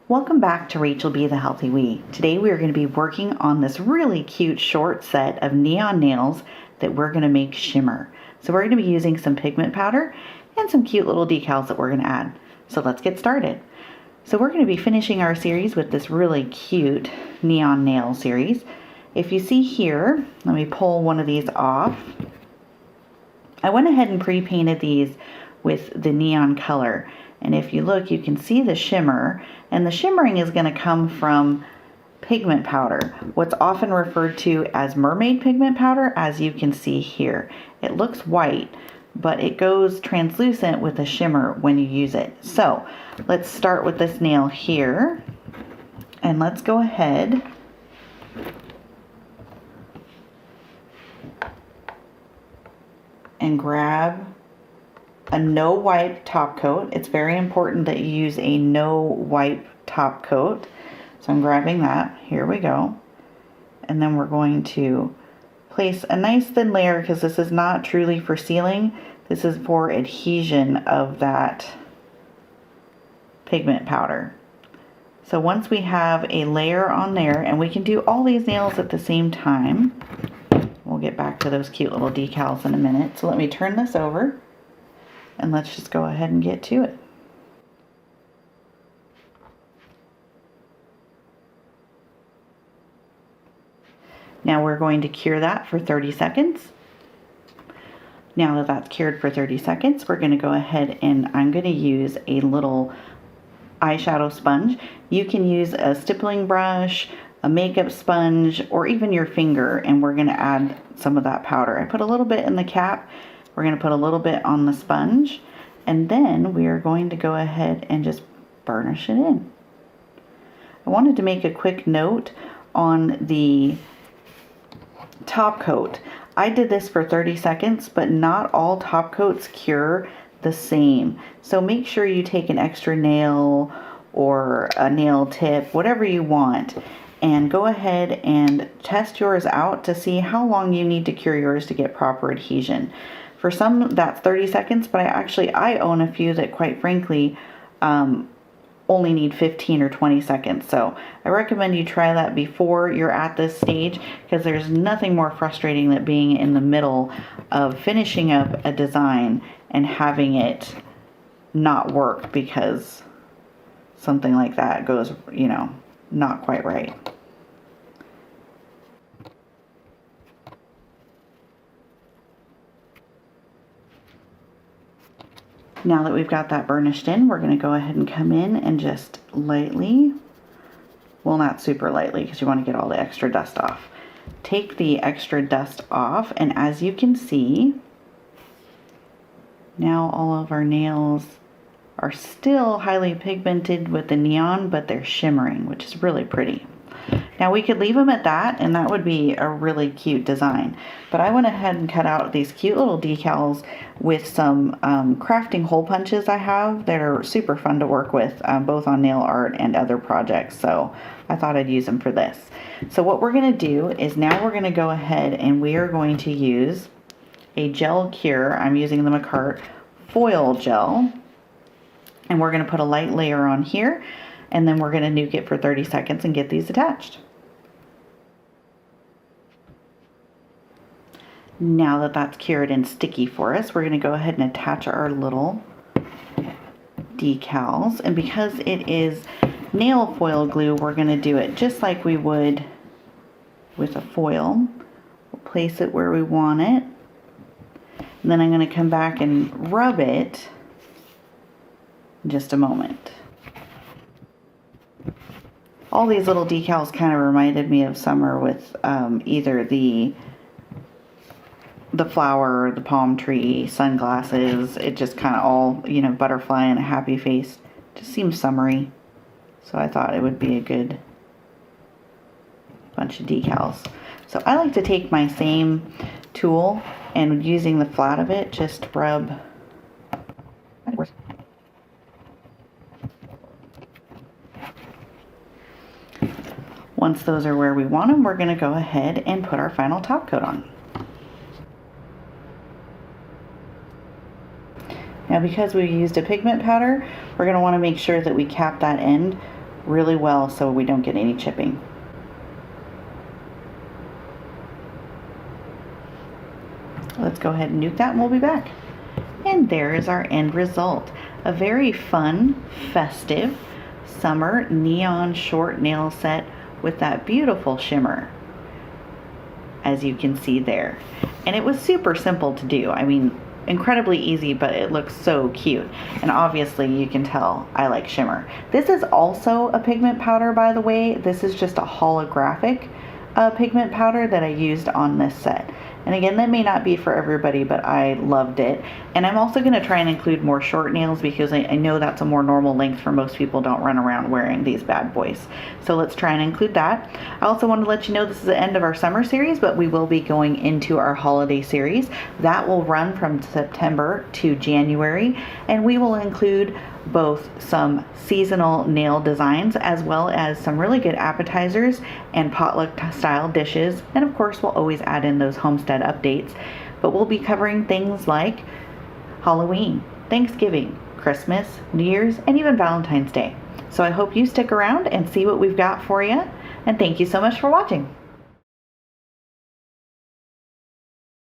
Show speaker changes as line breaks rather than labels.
Welcome back to Rachel B. the Healthy We. Today we are going to be working on this really cute short set of neon nails that we're going to make shimmer. So we're going to be using some pigment powder and some cute little decals that we're going to add. So let's get started. So we're going to be finishing our series with this really cute neon nail series. If you see here, let me pull one of these off. I went ahead and pre-painted these with the neon color. And if you look, you can see the shimmer, and the shimmering is going to come from pigment powder, what's often referred to as mermaid pigment powder, as you can see here. It looks white, but it goes translucent with a shimmer when you use it. So let's start with this nail here, and let's go ahead and grab a no wipe top coat. It's very important that you use a no wipe top coat. So I'm grabbing that. Here we go. And then we're going to place a nice thin layer, because this is not truly for sealing. This is for adhesion of that pigment powder. So once we have a layer on there, and we can do all these nails at the same time. We'll get back to those cute little decals in a minute. So let me turn this over. And let's just go ahead and get to it. Now we're going to cure that for 30 seconds. Now that that's cured for 30 seconds, we're going to go ahead and I'm going to use a little eyeshadow sponge. You can use a stippling brush, a makeup sponge, or even your finger, and we're going to add some of that powder. I put a little bit in the cap. We're going to put a little bit on the sponge, and then we are going to go ahead and just burnish it in. I wanted to make a quick note on the top coat. I did this for 30 seconds, but not all top coats cure the same. So make sure you take an extra nail or a nail tip, whatever you want, and go ahead and test yours out to see how long you need to cure yours to get proper adhesion. For some, that's 30 seconds, but I own a few that, quite frankly, only need 15 or 20 seconds. So I recommend you try that before you're at this stage, because there's nothing more frustrating than being in the middle of finishing up a design and having it not work because something like that goes, not quite right. Now that we've got that burnished in, we're going to go ahead and come in and just lightly, well, not super lightly, because you want to get all the extra dust off. Take the extra dust off, and as you can see, now all of our nails are still highly pigmented with the neon, but they're shimmering, which is really pretty. Now we could leave them at that, and that would be a really cute design. But I went ahead and cut out these cute little decals with some crafting hole punches I have that are super fun to work with, both on nail art and other projects. So I thought I'd use them for this. So what we're going to do is now we're going to go ahead and we are going to use a gel cure. I'm using the Mermaid foil gel. And we're going to put a light layer on here. And then we're going to nuke it for 30 seconds and get these attached. Now that that's cured and sticky for us, we're going to go ahead and attach our little decals. And because it is nail foil glue, we're going to do it just like we would with a foil. We'll place it where we want it. And then I'm going to come back and rub it in just a moment. All these little decals kind of reminded me of summer with either the flower, the palm tree, sunglasses. It just kind of all, butterfly and a happy face. Just seems summery. So I thought it would be a good bunch of decals. So I like to take my same tool and using the flat of it, just rub. Once those are where we want them, we're going to go ahead and put our final top coat on. Now because we used a pigment powder, we're going to want to make sure that we cap that end really well so we don't get any chipping. Let's go ahead and nuke that and we'll be back. And there is our end result. A very fun, festive, summer neon short nail set with that beautiful shimmer, as you can see there. And it was super simple to do. I mean, incredibly easy, but it looks so cute. And obviously you can tell I like shimmer. This is also a pigment powder, by the way. This is just a holographic pigment powder that I used on this set. And again, that may not be for everybody, but I loved it. And I'm also going to try and include more short nails because I know that's a more normal length for most people. Don't run around wearing these bad boys. So let's try and include that. I also want to let you know this is the end of our summer series, but we will be going into our holiday series. That will run from September to January, and we will include both some seasonal nail designs as well as some really good appetizers and potluck style dishes. And of course, we'll always add in those homestead updates, but we'll be covering things like Halloween, Thanksgiving, Christmas, New Year's, and even Valentine's Day. So I hope you stick around and see what we've got for you. And thank you so much for watching.